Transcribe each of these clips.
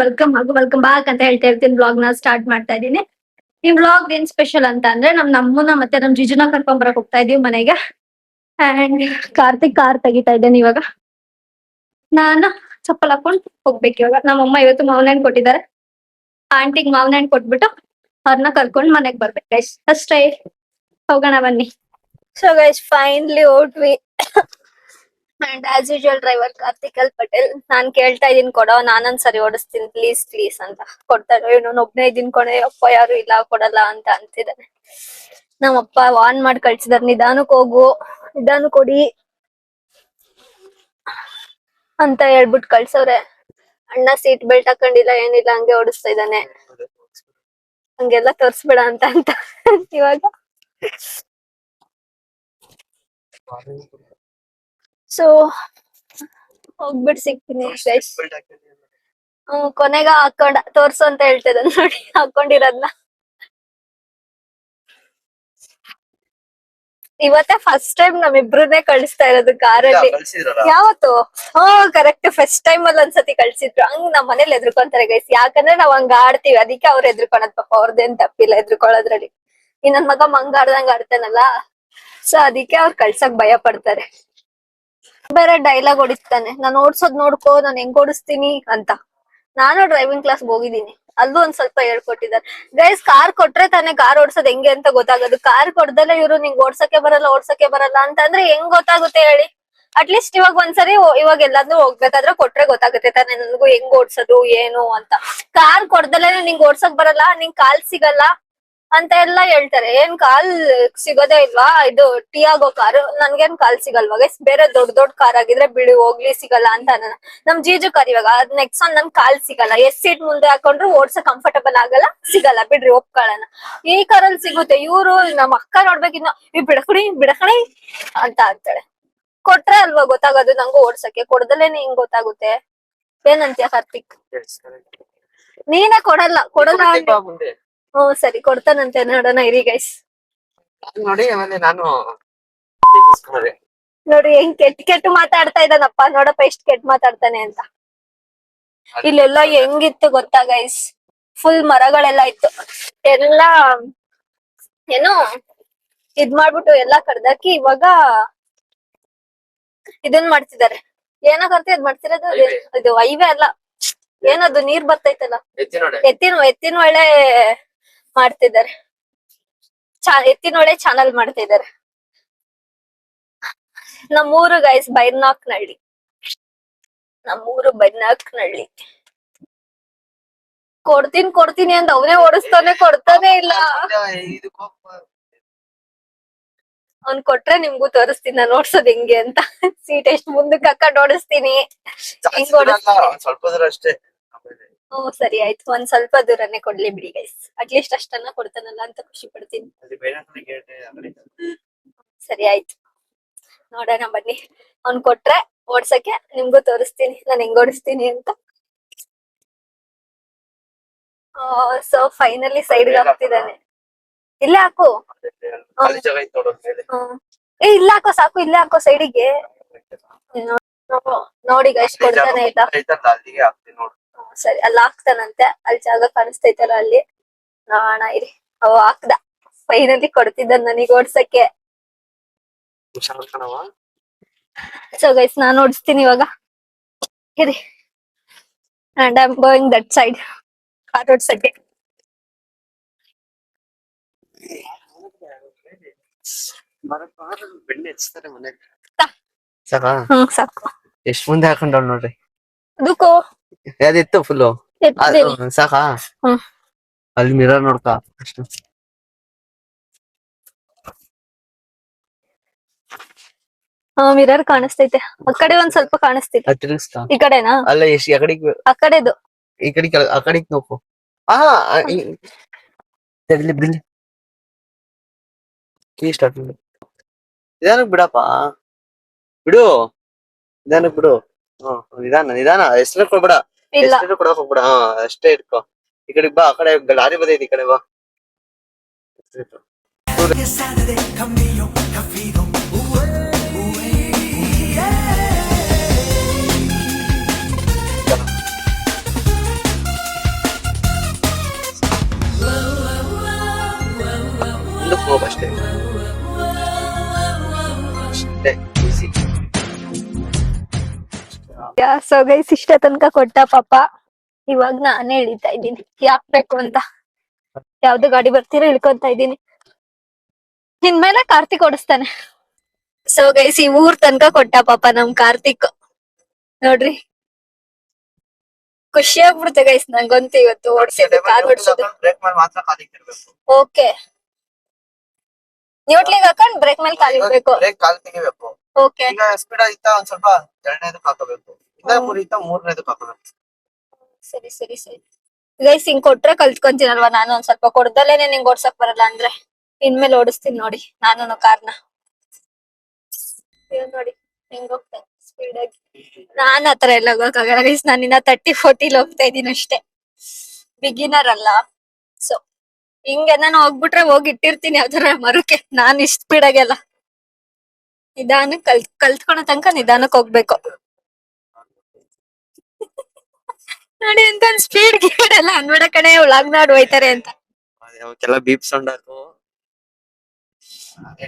Welcome back ಅಂತ ಹೇಳ್ತಾ ಇರ್ತೀನಿ. ಬ್ಲಾಗ್ ನ ಸ್ಟಾರ್ಟ್ ಮಾಡ್ತಾ ಇದೀನಿ. ಈ ಬ್ಲಾಗ್ ಏನ್ ಸ್ಪೆಷಲ್ ಅಂತ ಅಂದ್ರೆ ನಮ್ಮನ್ನ ಮತ್ತೆ ನಮ್ ಜಿಜುನ ಕರ್ಕೊಂಡ್ ಬರಕ್ ಹೋಗ್ತಾ ಇದೀವಿ ಮನೆಗೆ. ಅಂಡ್ ಕಾರ್ತಿಕ್ ಕಾರ್ ತೆಗಿತಾ ಇದ್ದೇನೆ ಇವಾಗ. ನಾನು ಚಪ್ಪಲ್ ಹಾಕೊಂಡ್ ಹೋಗ್ಬೇಕು ಇವಾಗ. ನಮ್ಮಮ್ಮ ಇವತ್ತು ಮಾವಿನ ಹಣ್ಣು ಕೊಟ್ಟಿದ್ದಾರೆ. ಆಂಟಿಗ್ ಮಾವಿನ ಹಣ್ಣು ಕೊಟ್ಬಿಟ್ಟು ಅವ್ರನ್ನ ಕರ್ಕೊಂಡ್ ಮನೆಗ್ ಬರ್ಬೇಕು ಗೈಸ್. ಅಷ್ಟೇ, ಹೋಗೋಣ ಬನ್ನಿ. ಸೊ ಗೈಸ್ ಫೈನಲಿ ಓಟ್ವಿ. ಅಂಡ್ ಆಸ್ ಯೂಶುವಲ್ ಡ್ರೈವರ್ ಕಾರ್ತಿಕಲ್ ಪಟೇಲ್. ನಾನ್ ಕೇಳ್ತಾ ಇದೀನಿ ಕೊಡೋ, ನಾನೊಂದ್ ಸರಿ ಓಡಿಸ್ತೀನಿ ಪ್ಲೀಸ್ ಅಂತ. ಕೊಡ್ತಾರೆ. ಇವನು ಒಬ್ನೇ ಇದೀನಿ ಕೊನೆ, ಅಪ್ಪ ಯಾರು ಇಲ್ಲ ಕೊಡಲ್ಲ ಅಂತ ಅಂತಿದ್ದಾನೆ. ನಮ್ಮಪ್ಪ ವಾರ್ನ್ ಮಾಡಿ ಕಳ್ಸಿದಾರೆ, ನಿಧಾನಕ್ ಹೋಗು, ನಿಧಾನಕ್ ಕೊಡಿ ಅಂತ ಹೇಳ್ಬಿಟ್ಟು ಕಳ್ಸವ್ರೆ. ಅಣ್ಣ ಸೀಟ್ ಬೆಲ್ಟ್ ಹಾಕೊಂಡಿಲ್ಲ ಏನಿಲ್ಲ, ಹಂಗೆ ಓಡಿಸ್ತಾ ಇದ್ದಾನೆ. ಹಂಗೆಲ್ಲ ತೋರ್ಸ್ಬೇಡ ಅಂತ ಇವಾಗ. ಸೊ ಹೋಗ್ಬಿಟ್ಟು ಸಿಗ್ತೀನಿ ಗೈಸ್. ಕೊನೆಗ ತೋರ್ಸು ಅಂತ ಹೇಳ್ತಿದ್ದ ನೋಡಿ, ಹಾಕೊಂಡಿರೋದ್ನ. ಇವತ್ತೇ ಫಸ್ಟ್ ಟೈಮ್ ನಮ್ಮಿಬ್ರನ್ನೇ ಕಳಿಸ್ತಾ ಇರೋದು ಕಾರಲ್ಲಿ. ಯಾವತ್ತು? ಕರೆಕ್ಟ್ ಫಸ್ಟ್ ಟೈಮ್ ಅಲ್ಲಿ ಒಂದ್ಸತಿ ಕಳ್ಸಿದ್ರು. ಹಂಗ್ ನಮ್ ಮನೇಲಿ ಎದ್ರುಕೊಂತಾರೆ ಗೈಸ್. ಯಾಕಂದ್ರೆ ನಾವ್ ಹಂಗ ಆಡ್ತೀವಿ, ಅದಕ್ಕೆ ಅವ್ರು ಎದ್ರುಕೊಳದ್. ಪಾಪ ಅವ್ರದ್ದೇನ್ ತಪ್ಪಿಲ್ಲ ಎದ್ರುಕೊಳ್ಳೋದ್ರಲ್ಲಿ. ಈ ನನ್ ಮಗ ಮಂಗ ಆಡ್ದಂಗ ಆಡ್ತಾನಲ್ಲ, ಸೊ ಅದಕ್ಕೆ ಅವ್ರು ಕಳ್ಸಕ್ ಭಯ ಪಡ್ತಾರೆ. ಬೇರೆ ಡೈಲಾಗ್ ಹೊಡಿತಾನೆ, ನಾನ್ ಓಡ್ಸೋದ್ ನೋಡ್ಕೋ, ನಾನ್ ಹೆಂಗ್ ಓಡಿಸ್ತೀನಿ ಅಂತ. ನಾನು ಡ್ರೈವಿಂಗ್ ಕ್ಲಾಸ್ ಹೋಗಿದ್ದೀನಿ, ಅಲ್ಲೂ ಒಂದ್ ಸ್ವಲ್ಪ ಹೇಳ್ಕೊಟ್ಟಿದ್ದಾರೆ ಗೈಸ್. ಕಾರ್ ಕೊಟ್ರೆ ತಾನೇ ಕಾರ್ ಓಡ್ಸೋದ್ ಹೆಂಗೆ ಅಂತ ಗೊತ್ತಾಗೋದು. ಕಾರ್ ಕೊಡ್ದಲ್ಲ ಇವ್ರು ನಿಂಗ್ ಓಡ್ಸಕ್ಕೆ ಬರಲ್ಲ ಅಂತ ಅಂದ್ರೆ ಹೆಂಗ್ ಗೊತ್ತಾಗುತ್ತೆ ಹೇಳಿ? ಅಟ್ಲೀಸ್ಟ್ ಇವಾಗ ಒಂದ್ಸರಿ, ಇವಾಗ ಎಲ್ಲಾದ್ರೂ ಹೋಗ್ಬೇಕಾದ್ರೆ ಕೊಟ್ರೆ ಗೊತ್ತಾಗುತ್ತೆ ತಾನೆ ನನ್ಗೂ ಹೆಂಗ್ ಓಡ್ಸೋದು ಏನು ಅಂತ. ಕಾರ್ ಕೊಡ್ದಲ್ಲೇ ನಿಂಗ್ ಓಡ್ಸಕ್ ಬರಲ್ಲ, ನಿಂಗ್ ಕಾಲ್ ಸಿಗಲ್ಲ ಅಂತ ಎಲ್ಲಾ ಹೇಳ್ತಾರೆ. ಏನ್ ಕಾಲ್ ಸಿಗೋದೇ ಇಲ್ವಾ? ಇದು ಟಿಯಾಗೋ ಕಾರು, ನನ್ಗೇನ್ ಕಾಲ್ ಸಿಗಲ್ವಾ ಗೈಸ್? ಬೇರೆ ದೊಡ್ಡ ಕಾರ್ ಆಗಿದ್ರೆ ಬಿಡಿ ಹೋಗ್ಲಿ, ಸಿಗಲ್ಲ ಅಂತ. ನಮ್ ಜೀಜು ಕಾರ್ ಇವಾಗ ನೆಕ್ಸಾನ್, ನನ್ ಕಾಲ್ ಸಿಗಲ್ಲ. ಸೀಟ್ ಮುಂದೆ ಹಾಕೊಂಡ್ರು ಓಡ್ಸ ಕಂಫರ್ಟಬಲ್ ಆಗಲ್ಲ, ಸಿಗಲ್ಲ ಬಿಡ್ರಿ, ಒಪ್ಕೊಳ್ಳೋಣ. ಈ ಕಾರಲ್ಲಿ ಸಿಗುತ್ತೆ. ಇವ್ರು ನಮ್ ಅಕ್ಕ ನೋಡ್ಬೇಕಿನ್ನ, ಈ ಬಿಡಕಣಿ ಅಂತ ಅಂತಾಳೆ. ಕೊಟ್ರೆ ಅಲ್ವಾ ಗೊತ್ತಾಗೋದು ನಂಗೂ ಓಡ್ಸಕ್ಕೆ, ಕೊಡ್ದಲೇನೆ ಹಿಂಗ್ ಗೊತ್ತಾಗುತ್ತೆ. ಏನಂತೀಯ ಕಾರ್ತಿಕ್? ನೀನೇ ಕೊಡಲ್ಲ ಸರಿ, ಕೊಡ್ತಾನಂತೆ, ನೋಡೋಣ ಇರಿ ಗೈಸ್. ನೋಡಿ ಆಮೇಲೆ ನಾನು ನೋಡಿ ಹೆಂಗ್ ಕೆಟ್ಟ ಮಾತಾಡ್ತಾ ಇದ್ದಾನಪ್ಪ. ನೋಡಪ್ಪ ಎಷ್ಟ್ ಕೆಟ್ಟ ಮಾತಾಡ್ತಾನೆ ಅಂತ. ಇಲ್ಲೆಲ್ಲ ಹೆಂಗಿತ್ತು ಗೊತ್ತಾ ಗೈಸ್? ಫುಲ್ ಮರಗಳೆಲ್ಲ ಇತ್ತು. ಎಲ್ಲಾ ಏನೋ ಇದ್ ಮಾಡ್ಬಿಟ್ಟು ಎಲ್ಲಾ ಕಡ್ದಾಕಿ ಇವಾಗ ಇದನ್ ಮಾಡ್ತಿದ್ದಾರೆ. ಏನಕ್ಕಂತ ಇದ್ ಮಾಡ್ತಿರೋದು? ಇದು ಹೈವೇ ಅಲ್ಲ, ಏನದು ನೀರ್ ಬರ್ತೈತಲ್ಲ, ಎತ್ತಿನ ಒಳ್ಳೆ ಮಾಡ್ತಿದ್ದಾರೆ. ಎತ್ತಿನೊಳೆ ಚಾನಲ್ ಮಾಡ್ತಿದ್ದಾರೆ. ನಮ್ಮೂರು ಗೈಸ್ ಬೈರ್ನಾಕ್ನಹಳ್ಳಿ. ಕೊಡ್ತೀನಿ ಅಂತ ಅವನೇ ಓಡಿಸ್ತಾನೆ, ಕೊಡ್ತಾನೆ ಇಲ್ಲ. ಅವ್ನ್ ಕೊಟ್ರೆ ನಿಮ್ಗೂ ತೋರಿಸ್ತೀನಿ ನಾನು ಓಡ್ಸೋದ್ ಹೆಂಗೆ ಅಂತ. ಸೀಟ್ ಎಷ್ಟ್ ಮುಂದಕ್ಕೆ ಹಾಕೊಂಡ್ ಓಡಿಸ್ತೀನಿ, ಹೆಂಗ್ ಓಡಿಸ್ತೀನಿ. ಸ್ವಲ್ಪ ದೂರ ಅಷ್ಟೇ. ಸರಿ ಆಯ್ತು, ಒಂದ್ ಸ್ವಲ್ಪ ದೂರನೇ ಕೊಡ್ಲಿ ಬಿಡಿ ಗೈಸ್. ಅಟ್ಲೀಸ್ಟ್ ಅಷ್ಟನ್ನ ಕೊಡ್ತಾನಲ್ಲ ಅಂತ ಖುಷಿ ಪಡ್ತೀನಿ. ಸರಿ ಆಯ್ತು, ನೋಡೋಣ ಬನ್ನಿ. ಅವ್ನ್ ಕೊಟ್ರೆ ಓಡ್ಸಕ್ಕೆ ನಿಮ್ಗೂ ತೋರಿಸ್ತೀನಿ ನಾನ್ ಹೆಂಗ್ ಓಡಿಸ್ತೀನಿ ಅಂತ. ಸೊ ಫೈನಲಿ ಸೈಡ್ಗೆ ಹಾಕ್ತಿದ್ದಾನೆ. ಇಲ್ಲೇ ಹಾಕು. ಇಲ್ಲ ಹಾಕೋ, ಸಾಕು, ಇಲ್ಲೇ ಹಾಕೋ ಸೈಡಿಗೆ. ನೋಡಿ ಗೈಸ್, ಕೊಡ್ತಾನೆ ಆಯ್ತಾ? ಸರಿ, ಅಲ್ಲಿ ಹಾಕ್ತಾನಂತೆ. ಅಲ್ಲಿ ಜಾಗ ಕಾಣಿಸ್ತೈತಲ್ಲ, ಅಲ್ಲಿ ನೋಡೋಣ ಇರಿ. ಹಾಕ್ದ. ಫೈನಲಿ ಕೊಡ್ತಿದ್ದ ನನಗ್ ಓಡ್ಸಕ್ಕೆ. ಸೊ ಗೈಸ್, ನಾನು ಓಡಿಸ್ತೀನಿ ಇವಾಗ, ಇರಿ. And I am going that side, car ಓಡ್ಸಕ್ಕೆ. ಸಾಕು. ಎಷ್ಟ್ ಮುಂದೆ ಹಾಕೊಂಡವ್ ನೋಡ್ರಿ. ಅದಕ್ಕೋ ಯಾವ್ದಿತ್ತು ಫುಲ್ಲು ಸಾಕಾ? ಅಲ್ಲಿ ಮಿರರ್ ನೋಡ್ಕ ಅಷ್ಟು. ಮಿರರ್ ಕಾಣಿಸ್ತೈತೆ. ಆ ಕಡೆ ಒಂದ್ ಸ್ವಲ್ಪ ಕಾಣಿಸ್ತೈತೆ. ಈ ಕಡೆನಾ? ಅಲ್ಲ, ಎಷ್ಟು ಆ ಕಡೆಗೆ? ಆ ಕಡೆದು. ಈ ಕಡೆ, ಆ ಕಡೆಗೆ ನೋಕು. ಬಿಡ್ಲಿ ಸ್ಟಾರ್ಟ್ ಮಾಡಿ. ನಿಧಾನಕ್ ಬಿಡಪ್ಪ, ಬಿಡು, ನಿಧಾನಕ್ ಬಿಡು. ನಿಧಾನ ಹೆಸರು ಕೊಡ್ಬೇಡ, ಹೆಸರು ಕೊಡಕ್ ಹೋಗ್ಬೇಡ. ಅಷ್ಟೇ ಇಟ್ಕೋ. ಈ ಕಡೆಗ್ ಬಾ, ಆ ಕಡೆ ಲಾರಿ ಬದೈತಿ, ಈ ಕಡೆ ಬಾ. ಸೊ ಗೈಸ್ ಇಷ್ಟ ತನಕ ಕೊಟ್ಟ ಪಾಪ. ಇವಾಗ ನಾನೇ ಇಳಿತಾ ಇದ್ದೀನಿ ಯಾಕ್ ಬೇಕು ಅಂತ. ಯಾವ್ದು ಗಾಡಿ ಬರ್ತೀರೋ ಇಳ್ಕೊಂತ ಇದ್ದೀನಿ. ಇನ್ಮೇಲೆ ಕಾರ್ತಿಕ್ ಓಡಿಸ್ತಾನೆ. ಸೊ ಗೈಸ್ ಈ ಊರ್ ತನಕ ಕೊಟ್ಟ ಪಾಪ ನಮ್ ಕಾರ್ತಿಕ್. ನೋಡ್ರಿ ಖುಷಿ ಆಗ್ಬಿಡುತ್ತೆ ಗೈಸ್ ನಂಗಂತೂ ಇವತ್ತು ಓಡಿಸಿದ್ದು ಕಾರ್ ಓಡಿಸೋದು. ಬ್ರೇಕ್ ಮೇಲೆ ಮಾತ್ರ ಕಾಲ್ ಇಟ್ಟಿರ್ಬೇಕು. ಓಕೆ ನ್ಯೂಟ್ಲಿಗ್ ಹಾಕೊಂಡ್ ಬ್ರೇಕ್ ಮೇಲೆ ಕಾಲಿಡ್ಬೇಕು. ಬ್ರೇಕ್ ಕಾಲ್ ತೆಗಿಬೇಕು. ಓಕೆ ಈಗ ಸ್ಪೀಡ್ ಆಗಿತ್ತ ಒಂದ್ ಸ್ವಲ್ಪ ಎರಡನೇದಕ್ಕೆ ಹಾಕಬೇಕು. ಇಲ್ಲ ಮೂರಿತ್ತ ಮೂರನೇದಕ್ಕೆ ಹಾಕಬೇಕು. ಸರಿ ಸರಿ ಸರಿ ಗೈಸ್ ಹಿಂಗ್ ಕೊಟ್ರೆ ಕಲ್ತ್ಕೊಂತೀನಲ್ವಾ ನಾನು. ಒಂದ್ ಸ್ವಲ್ಪ ಕೊಡ್ದಲೇನೆ ನಿಂಗ್ ಓಡ್ಸಕ್ ಬರಲ್ಲ ಅಂದ್ರೆ ಇನ್ಮೇಲೆ ಓಡಿಸ್ತೀನಿ ನೋಡಿ ನಾನು ಕಾರ್ನ. ನೋಡಿ ಹೆಂಗ್ ಹೋಗ್ತೇನೆ ಸ್ಪೀಡ್ ಆಗಿ. ನಾನ್ ಆತರ ಎಲ್ಲ ಹೋಗಕ್ಕಾಗಲ್ಲ ಗೈಸ್. ನಾನು ಇನ್ನ 30-40 ಹೋಗ್ತಾ ಇದೀನಿ ಅಷ್ಟೇ. ಬಿಗಿನರ್ ಅಲ್ಲ. ಸೊ ಹಿಂಗೆ ನಾನು ಹೋಗ್ಬಿಟ್ರೆ ಹೋಗಿ ಇಟ್ಟಿರ್ತೀನಿ ಯಾವ್ದಾರ ಮರಕ್ಕೆ. ನಾನ್ ಇಷ್ಟ ಸ್ಪೀಡ್ ಆಗೆಲ್ಲ ನಿಧಾನಕ್ ಕಲ್ತ್ಕೊಳೋ ತನಕ ನಿಧಾನಕ್ ಹೋಗ್ಬೇಕು. ನೋಡಿ ಅಂತ ಸ್ಪೀಡ್ ಗೀಡ್ ಎಲ್ಲ ಅನ್ಬೇಡ ಕಡೆ ಒಳಗ್ ನಾಡ್ ಹೋಯ್ತಾರೆ ಅಂತ. ಅವಕ್ಕೆಲ್ಲ ಬೀಪ್ ಸೌಂಡ್ ಹಾಕು.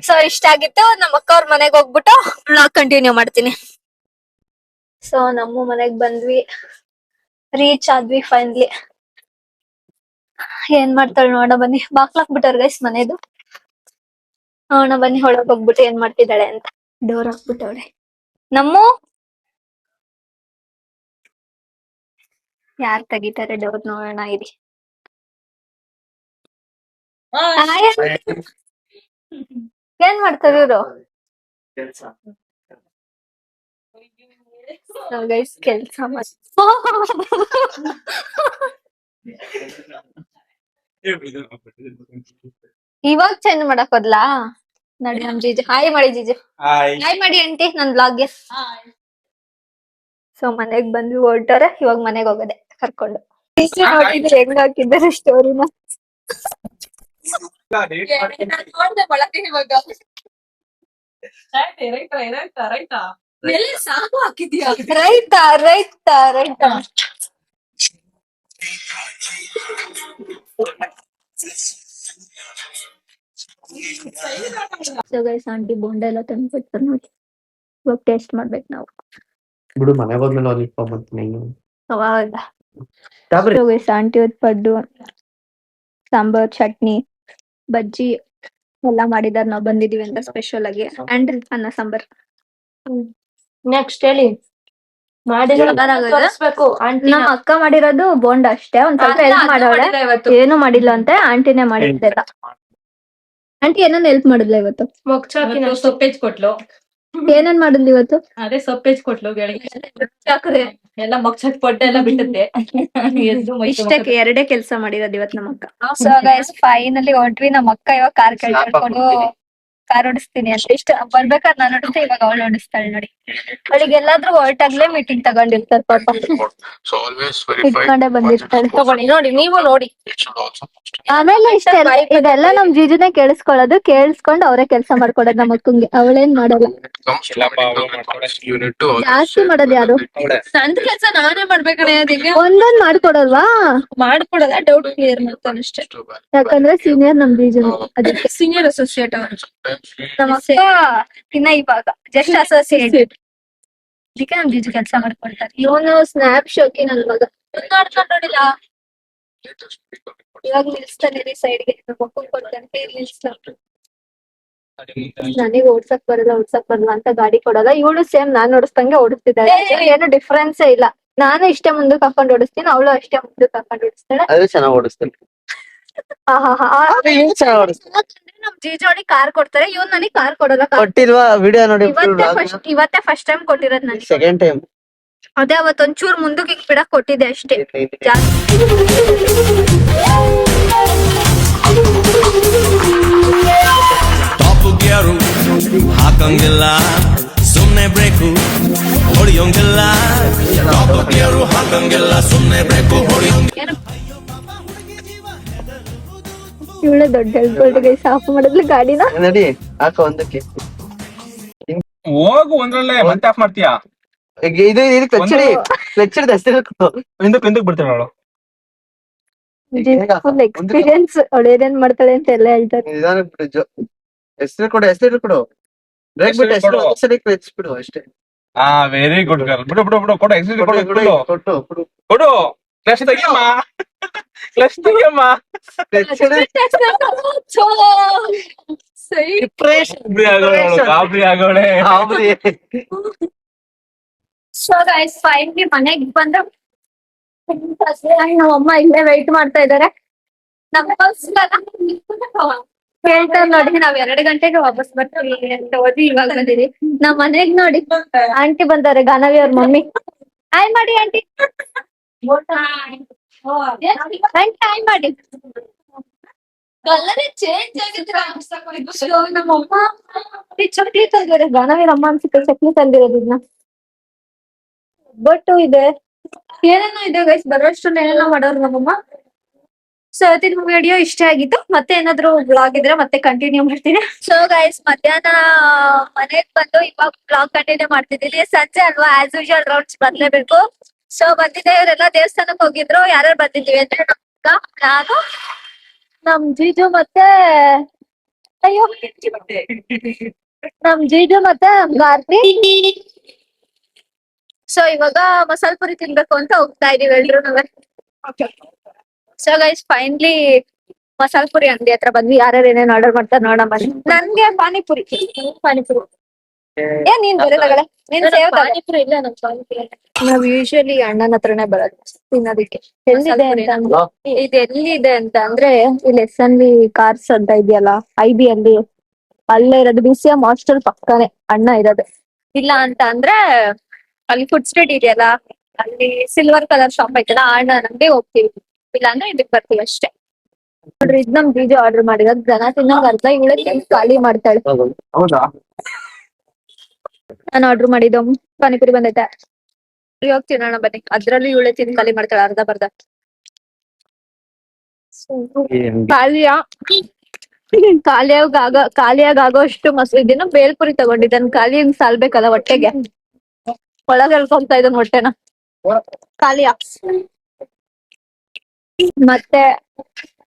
ಸೊ ಇಷ್ಟ ಆಗಿತ್ತು. ನಮ್ಮ ಅಕ್ಕ ಅವ್ರ ಮನೆಗ್ ಹೋಗ್ಬಿಟ್ಟು ವ್ಲಾಗ್ ಕಂಟಿನ್ಯೂ ಮಾಡ್ತೀನಿ. ಸೊ ನಮ್ಮ ಮನೆಗ್ ಬಂದ್ವಿ, ರೀಚ್ ಆದ್ವಿ ಫೈನಲಿ. ಏನ್ ಮಾಡ್ತಾಳೆ ನೋಡ ಬನ್ನಿ. ಬಾಕ್ಲಾಕ್ ಬಿಟ್ಟಾರ ಗೈಸ್ ಮನೆದು. ನೋಡ ಬನ್ನಿ ಒಳಗ್ ಹೋಗ್ಬಿಟ್ಟು ಏನ್ ಮಾಡ್ತಿದ್ದಾಳೆ ಅಂತ. ಡೋರ್ ಹಾಕ್ಬಿಟ್ಟವಳೆ. ನಮ್ಮ ಯಾರ್ ತೆಗಿತಾರೆ ಡೋರ್ ನೋಡೋಣ ಇರಿ. ಏನ್ ಮಾಡ್ತಾರೆ ಇವ್ರು? ಗೈಸ್ ಕೆಲ್ಸ ಇವಾಗ ಚೇಂಜ್ ಮಾಡಕ್ ಹೋದ್ಲಾ? ನೋಡಿ ನಮ್ ಜೀಜು ಹಾಯ್ ಮಾಡಿ. ಜೀಜು ಹಾಯ್ ಮಾಡಿ ಆಂಟಿ ನನ್ ಬ್ಲಾಗ್ಗೆ. ಸೊ ಮನೆಗ್ ಬಂದ್ವಿ ಹೊರಟಾರೆ. ಇವಾಗ ಮನೆಗ್ ಹೋಗೋದೆ ಕರ್ಕೊಂಡು. ನೋಡಿದ್ರೆ ಹೆಂಗ್ ಹಾಕಿದ್ದಾರೆ ಸ್ಟೋರಿನ. ರೈತಾ ರೈತಾ ರೈತಾ. ಸೊ ಗೈಸ್ ಆಂಟಿ ಬೋಂಡ ಎಲ್ಲ ತಂದ್ಬಿಡ್ತಾರೆ ನೋಡಿ. ಇವಾಗ ಟೇಸ್ಟ್ ಮಾಡ್ಬೇಕು ನಾವು. ಬಿಡು ಮನೆಗೆ ಹೋದ್ಮೇಲೆ ಅವ್ರಿಗೆ ಬಂತೀನಿ. ಅವಾಗ ಆಂಟಿ ಹೊತ್ತು ಪಡ್ಡು, ಸಾಂಬಾರ್, ಚಟ್ನಿ, ಬಜ್ಜಿ ಎಲ್ಲ ಮಾಡಿದಾರ. ನಾವ್ ಬಂದಿದೀವಿ ಅಂತ ಸ್ಪೆಷಲ್ ಆಗಿ. ಅಂಡ್ ಅನ್ನ ಸಾಂಬಾರ್. ನೆಕ್ಸ್ಟ್ ಹೇಳಿ ನಮ್ಮ ಅಕ್ಕ ಮಾಡಿರೋದು ಬೋಂಡ ಅಷ್ಟೇ. ಒಂದ್ ಸ್ವಲ್ಪ ಹೆಲ್ಪ್ ಮಾಡೋಳೆ. ಏನು ಮಾಡಿಲ್ಲ ಅಂತೆ, ಆಂಟಿನೇ ಮಾಡಿದ್ದೆ. ಆಂಟಿ ಏನನ್ನ ಹೆಲ್ಪ್ ಮಾಡಿದ್ಲ ಇವತ್ತು? ಸೊಪ್ಪೇಜ್ ಕೊಟ್ಲು. ಏನನ್ ಮಾಡಿದ್ಲು ಇವತ್ತು? ಅದೇ ಸೊಪ್ಪೇಜ್ ಕೊಟ್ಲು ಬೆಳಿಗ್ಗೆ. ಎಲ್ಲ ಮೊಗ್ಚಾಕ್ ಪೊಡ್ಡೆ ಎಲ್ಲ ಬಿಟ್ಟತ್ತೆ. ಇಷ್ಟಕ್ಕೆ ಎರಡೇ ಕೆಲ್ಸ ಮಾಡಿರೋದು ಇವತ್ ನಮ್ಮ ಅಕ್ಕ. ಸೊ ಗೈಸ್ ಫೈನಲಿ ಹೊಂಟ್ವಿ. ನಮ್ಮ ಅಕ್ಕ ಇವಾಗ ಕಾರ್ ಕೇಳ್ಕೊಂಡು ಕಾರ್ ಓಡಿಸ್ತೀನಿ ಅಂತ. ಇಷ್ಟ ಬರ್ಬೇಕಾದ್ರೆ ನಾನು ಓಡಿಸ್ತೆ, ಇವಾಗ ಅವಳು ಓಡಿಸ್ತಾಳೆ ನೋಡಿ. ಅವಳಿಗೆ ಎಲ್ಲಾದ್ರೂ ಹೊರಟಾಗ್ಲೇ ಮೀಟಿಂಗ್ ತಗೊಂಡಿರ್ತಾರೆ ಪಾಪ. ಇಟ್ಕೊಂಡೆ ಬಂದಿರ್ತಾಳೆ. ತಗೊಳ್ಳಿ ನೋಡಿ, ನೀವು ನೋಡಿ. ಆಮೇಲೆ ಇಷ್ಟ ಇದೆಲ್ಲ ನಮ್ ಜೀಜುನೇ ಕೇಳಿಸ್ಕೊಳ್ಳೋದು. ಕೇಳಿಸ್ಕೊಂಡು ಅವರೇ ಕೆಲ್ಸ ಮಾಡ್ಕೊಡೋದು ನಮ್ಮ ಅಕ್ಕಂಗೆ. ಅವಳೇನ್ ಮಾಡಲ್ಲ. ಜಾಸ್ತಿ ಮಾಡೋದು ಯಾರು? ನಂದ್ ಕೆಲ್ಸ ನಾನೇ ಮಾಡ್ಬೇಕಣೆ. ಅದಿಗೆ ಒಂದೊಂದ್ ಮಾಡ್ಕೊಡಲ್ವಾ? ಮಾಡ್ಕೊಡಲ್ಲ, ಡೌಟ್ ಕ್ಲಿಯರ್ ಮಾಡ್ತಾನೆ ಅಷ್ಟೇ. ಯಾಕಂದ್ರೆ ಸೀನಿಯರ್ ನಮ್ ಜೀಜುನು, ಅದಕ್ಕೆ. ಸೀನಿಯರ್ ಅಸೋಸಿಯೇಟ್ ಅವ್ರು. ನಮ್ಮ ಅಕ್ಕ ಇನ್ನ ಇವಾಗ ಜಸ್ಟ್ ಅಸೋಸಿಯೇಟ್. ಅದಕ್ಕೆ ನಮ್ ಜೀಜು ಕೆಲ್ಸ ಮಾಡ್ಕೊಳ್ತಾರೆ. ಇವನು ಸ್ನ್ಯಾಪ್ ಶೋಕಿ ನನ್ ಮಗ. ನೋಡ್ಕೊಂಡ್ ನೋಡಿಲ್ಲ. ಇವಾಗ ನಿಲ್ಸ್ತಾನೆ ಸೈಡ್ಗೆ. ಮಕ್ಕಳು ಕೊಡ್ತಾನೆ ನಿಲ್ಸ್ತಾನೆ. ನನಗೆ ಓಡ್ಸಕ್ ಬರಲ್ಲ ಅಂತ ಗಾಡಿ ಕೊಡಲ್ಲ. ಇವಳು ಸೇಮ್ ನಾನ್ ಓಡಿಸ್ದಂಗೆ ಓಡಿಸ್ತಿದ್ದಾಳೆ. ಏನು ಡಿಫ್ರೆನ್ಸೇ ಇಲ್ಲ. ನಾನು ಇಷ್ಟೇ ಮುಂದಕ್ಕೆ ಹಾಕೊಂಡು ಓಡಿಸ್ತೀನಿ, ಅವಳು ಅಷ್ಟೇ ಮುಂದಕ್ಕೆ ಹಾಕೊಂಡು ಓಡಿಸ್ತಾಳೆ. ಅದು ಚೆನ್ನಾಗಿ ಓಡಿಸ್ತೀನಿ. ನಮ್ ಜೀಜೋಡಿ ಕಾರ್ ಕೊಡ್ತಾರೆ. ಇವ್ನು ನನಗೆ ಕಾರ್ ಕೊಡಲ್ಲ. ಕೊಟ್ಟಿಲ್ವಾ ವಿಡಿಯೋ ನೋಡಿ? ಇವತ್ತೇ ಫಸ್ಟ್ ಟೈಮ್ ಕೊಟ್ಟಿರೋದ್ ನನಗೆ. Second time. ಅದೇ ಅವತ್ತೊಂಚೂರ್ ಮುಂದಕ್ಕೆ ಹಿಂಗ್ ಬಿಡಕ್ ಕೊಟ್ಟಿದ್ದೆ ಅಷ್ಟೇ. ಟಾಪ್ ಗಿಯರು ಹಾಕಂಗಿಲ್ಲ, ಸುಮ್ನೆ ಬ್ರೇಕು ಹೊಡಿಯೋಂಗಿಲ್ಲ. ಟಾಪ್ ಗಿಯರು ಹಾಕಂಗಿಲ್ಲ, ಸುಮ್ನೆ ಬ್ರೇಕು ಹೊಡಿಯೋಂಗಿಲ್ಲ. ಇವಳೆ ದೊಡ್ಡ ಗೈಸ್ ಆಫ್ ಮಾಡಿದ್ಲು ಗಾಡಿನ. ನಡಿ ಹಾಕ ಒಂದಕ್ಕೆ. ಹೋಗು ಒಂದ್ರಲ್ಲೇ ಮತ್ತೆ ಆಫ್ ಮಾಡ್ತೀಯಾ? ಇದು ಕ್ಲಚ್ ಹಿಡಿದು ಹಿಂದಕ್ಕೆ ಬಿಡ್ತಾಳೆ ಅವಳು. Full experience. ಅವಳು ಏನೇನ್ ಮಾಡ್ತಾಳೆ ಅಂತ ಎಲ್ಲ ಹೇಳ್ತಾರೆ. ಹೆಸರು ಕೊಡು ಬ್ರೇಕ್ ಬಿಟ್ಟು ಹೆಸರು ಕ್ಲಚ್ ಬಿಡು ಅಷ್ಟೇ. ಹಾ ವೆರಿ ಗುಡ್ ಗರ್ಲ್. ಬಿಡು ಬಿಡು ಬಿಡು ಕೊಡು ಎಕ್ಸೈಸ್ ಕೊಡು ಕೊಡು ಕೊಟ್ಟು ಕೊಡು. ಕೊಡು. ಕ್ಲಚ್ ತೆಗಿಯಮ್ಮ. ಕ್ಲಚ್ ತೆಗಿಯಮ್ಮ. ಸರಿ. ಗಾಬರಿ ಆಗೋಳೆ. ಸೊ ಗೈಸ್ ಫೈನಲಿ ಮನೆಗ್ ಬಂದ ನಮ್ಮ ಅಮ್ಮ ಇಲ್ಲೇ ವೆಯ್ಟ್ ಮಾಡ್ತಾ ಇದಾರೆ. ಹೇಳ್ತಾರ ನೋಡಿ ನಾವ್ 2 ಗಂಟೆಗೆ ವಾಪಸ್ ಬರ್ತೀವಿ ಅಂತ ಓದಿ ಇವಾಗ ಬಂದಿರಿ. ನಮ್ ಮನೆಗ್ ನೋಡಿ ಆಂಟಿ ಬಂದಾರೆ, ಗಾನವಿ ಅವ್ರ ಮಮ್ಮಿ. ಹಾಯ್ ಮಾಡಿ ಆಂಟಿ. ಹಾಯ್ ಮಾಡಿ. ಕಲರೇ ಚೇಂಜ್ ಆಗಿದ್ರೆ ನಮ್ಮಮ್ಮ ಚಕ್ಲಿ ತಂದಿದ್ದಾರೆ. ಗಾನವಿ ಅಮ್ಮ ಅನ್ಸುತ್ತೆ ಚಕ್ಲಿ ತಂದಿರೋದು. ಇದನ್ನ ಒಬ್ಬಟ್ಟು ಇದೆ, ಏನೇನೋ ಇದೆ ಗೈಸ್. ಬರೋಷ್ಟರಲ್ಲಿ ಏನೇನೋ ಮಾಡೋರು ನಮ್ಮಮ್ಮ. ಸೊ ಇವತ್ತಿನ ವಿಡಿಯೋ ಇಷ್ಟ ಆಗಿತ್ತು. ಮತ್ತೆ ಏನಾದ್ರು ಬ್ಲಾಗ್ ಇದ್ರೆ ಮತ್ತೆ ಕಂಟಿನ್ಯೂ ಮಾಡ್ತೀನಿ. ಸೊ ಗೈಸ್ ಮಧ್ಯಾಹ್ನ ಮನೆಗ್ ಬಂದು ಇವಾಗ ಬ್ಲಾಗ್ ಕಂಟಿನ್ಯೂ ಮಾಡ್ತಿದ್ದೀನಿ. ಸಂಜೆ ಅಲ್ವಾ, ಆಸ್ ಯೂಶುವಲ್ ರೌಂಡ್ಸ್ ಬರ್ಲೇಬೇಕು. ಸೊ ಬಂದಿದ್ದೆ, ಇವರೆಲ್ಲ ದೇವಸ್ಥಾನಕ್ ಹೋಗಿದ್ರು. ಯಾರ್ಯಾರು ಬಂದಿದ್ದೀವಿ ಅಂದ್ರೆ ನಾನು, ನಮ್ ಜೀಜು ಮತ್ತೆ ಅಯ್ಯೋ ನಮ್ ಜೀಜು ಮತ್ತೆ ಭಾರತಿ. ಸೊ ಇವಾಗ ಮಸಾಲ ಪುರಿ ತಿನ್ಬೇಕು ಅಂತ ಹೋಗ್ತಾ ಇದೀವಿ ಎಲ್ರು. So guys finally masala Puri ಅಂಗಡಿ ಹತ್ರ ಬಂದ್ವಿ. ಯಾರ್ಯಾರು ಏನೇನ್ ಆರ್ಡರ್ ಮಾಡ್ತಾರೆ ನೋಡಮ್ಮ. ನನ್ಗೆ ಪಾನಿಪುರಿ. ಏನ್ ನೀನ್ ಬರೋದಾಗಳೆ ನೀನ್ ಪಾನಿಪುರಿ ಇಲ್ಲ. ನಮ್ ಪಾನಿಪುರಿ ನಾವ್ ಯೂಶಲಿ ಅಣ್ಣನ ಹತ್ರನೇ ಬರೋದು ತಿನ್ನೋದಕ್ಕೆ. ಎಲ್ಲಿದೆ ಅಂತ ಇದು ಎಲ್ಲಿದೆ ಅಂತ ಅಂದ್ರೆ ಇಲ್ಲಿ SNV ಕಾರ್ಸ್ ಅಂತ ಇದೆಯಲ್ಲ, IB ಅಲ್ಲಿ ಅಲ್ಲೇ ಇರೋದು. BCM ಹಾಸ್ಟೆಲ್ ಪಕ್ಕನೆ ಅಣ್ಣ ಇರೋದು. ಇಲ್ಲ ಅಂತ ಅಂದ್ರೆ ಅಲ್ಲಿ ಫುಡ್ ಸ್ಟ್ರೀಟ್ ಇದೆಯಲ್ಲ, ಅಲ್ಲಿ ಸಿಲ್ವರ್ ಕಲರ್ ಶಾಪ್ ಐತಲ್ಲ, ಆ ಅಣ್ಣ ಅಂಗಡಿ ಹೋಗ್ತೀವಿ. ಇಲ್ಲ ಅಂದ್ರೆ ಇದಕ್ ಬರ್ತೀವಿ ಅಷ್ಟೇ. ನೋಡ್ರಿ ಇದ್ ನಮ್ ಬೀಜ ಆರ್ಡರ್ ಮಾಡಿರೋದು. ಜನ ತಿನ್ನೋಂಗ್ ಅರ್ಧ ಇವಳೆ ಖಾಲಿ ಮಾಡ್ತಾಳೆ. ಹೌದಾ? ನಾನು ಆರ್ಡರ್ ಮಾಡಿದ್ದು ಪಾನಿಪುರಿ ಬಂದೈತೆ. ಇವಾಗ ತಿನ್ನೋಣ ಬನ್ನಿ. ಅದ್ರಲ್ಲೂ ಇವಳೆ ತಿಂದು ಖಾಲಿ ಮಾಡ್ತಾಳೆ ಅರ್ಧ ಬರ್ಧ. ಖಾಲಿಯಾಗ ಅಷ್ಟು ಮಸ್ತ್ ಇದೇನು. ಬೇಲ್ಪುರಿ ತಗೊಂಡಿದ್ದಾನ. ಖಾಲಿ ಹಿಂಗ್ ಸಾಲ್ಬೇಕಲ್ಲ ಹೊಟ್ಟೆಗೆ. ಒಳಗೆ ಎಳ್ಕೊಂತ ಇದನ್ ಹೊಟ್ಟೆನ. ಖಾಲಿಯ ಮತ್ತೆ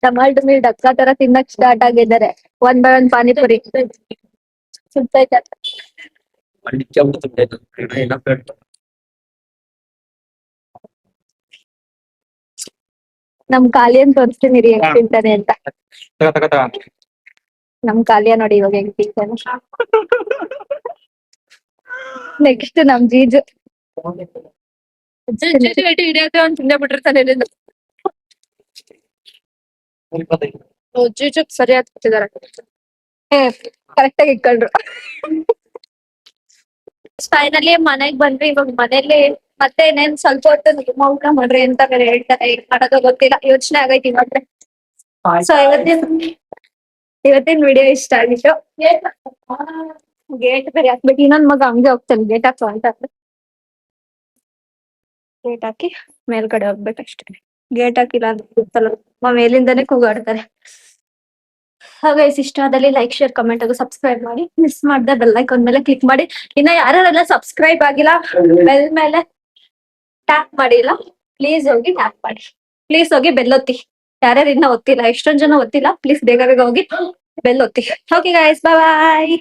ಟಮಾಟೊ ಮೀರ್ ಡಕ್ಕ ತರ ತಿನ್ನಕ್ ಸ್ಟಾರ್ಟ್ ಆಗಿದ್ದಾರೆ. 1 by 1 ಪಾನಿಪುರಿ ಸುತ್ತೈತೆ. ನಮ್ ಕಾಲಿಯನ್ ತೋರಿಸ್ತೀನಿ ರೀ ಹೆಂಗ್ ತಿಂತಾನೆ ಅಂತ. ನಮ್ ಕಾಲಿಯ ನೋಡಿ ಇವಾಗ ಹೆಂಗ್ ತಿಂತಾನೆ. ನೆಕ್ಸ್ಟ್ ನಮ್ ಜೀಜು ಹಿಡಿಯೋದೇ ಒಂದ್ ತಿಂದೆ ಬಿಟ್ಟಿರ್ತಾನೆ. ಜೀಜು ಸರಿ ಆಗ್ತಿದಾರೆ. ಕರೆಕ್ಟ್ ಆಗಿ ಇಟ್ಕೊಂಡ್ರು. ಫೈನಲಿ ಮನೆಗ್ ಬಂದ್ವಿ. ಇವಾಗ ಮನೇಲಿ ಮತ್ತೆ ಇನ್ನೇನ್ ಸ್ವಲ್ಪ ಹೊತ್ತು ನಿಮ್ಮ ಊಟ ಮಾಡ್ರಿ ಅಂತ ಬೇರೆ ಹೇಳ್ತಾರೆ. ಏನ್ ಮಾಡೋದು ಗೊತ್ತಿಲ್ಲ, ಯೋಚನೆ ಆಗೈತಿ ಇವಾಗ. ಸೊ ಇವತ್ತಿನ ವಿಡಿಯೋ ಇಷ್ಟ ಆಗಿತ್ತು. ಗೇಟ್ ಬೇರೆ ಹಾಕ್ಬೇಕು. ಇನ್ನೊಂದ್ ಮಗ ಹಂಗೆ ಹೋಗ್ತಾನೆ ಗೇಟ್ ಹಾಕೋ ಅಂತ. ಗೇಟ್ ಹಾಕಿ ಮೇಲ್ಗಡೆ ಹೋಗ್ಬೇಕಷ್ಟೇ. ಗೇಟ್ ಹಾಕಿಲ್ಲ ಅಂತ ಗೊತ್ತಲ್ಲ, ಮೇಲಿಂದಾನೇ ಕೂಗಾಡ್ತಾರೆ. ಹಾಗೆ ಇಷ್ಟ ಆದಲ್ಲಿ ಲೈಕ್, ಶೇರ್, ಕಮೆಂಟ್ ಹಾಗೂ ಸಬ್ಸ್ಕ್ರೈಬ್ ಮಾಡಿ. ಮಿಸ್ ಮಾಡ್ದೆ ಬೆಲ್ ಐಕಾನ್ ಮೇಲೆ ಕ್ಲಿಕ್ ಮಾಡಿ. ಇನ್ನ ಯಾರೆಲ್ಲ ಸಬ್ಸ್ಕ್ರೈಬ್ ಆಗಿಲ್ಲ ಬೆಲ್ ಮೇಲೆ ಟ್ಯಾಪ್ ಮಾಡಿಲ್ಲ, ಪ್ಲೀಸ್ ಹೋಗಿ ಟ್ಯಾಪ್ ಮಾಡಿ. ಪ್ಲೀಸ್ ಹೋಗಿ ಬೆಲ್ ಒತ್ತಿ. ಯಾರ್ಯಾರು ಇನ್ನ ಒತ್ತಿಲ್ಲ, ಎಷ್ಟೊಂದ್ ಜನ ಒತ್ತಿಲ್ಲ. ಪ್ಲೀಸ್ ಬೇಗ ಬೇಗ ಹೋಗಿ ಬೆಲ್ ಒತ್ತಿ. ಓಕೆ ಗೈಸ್, ಬಾಯ್.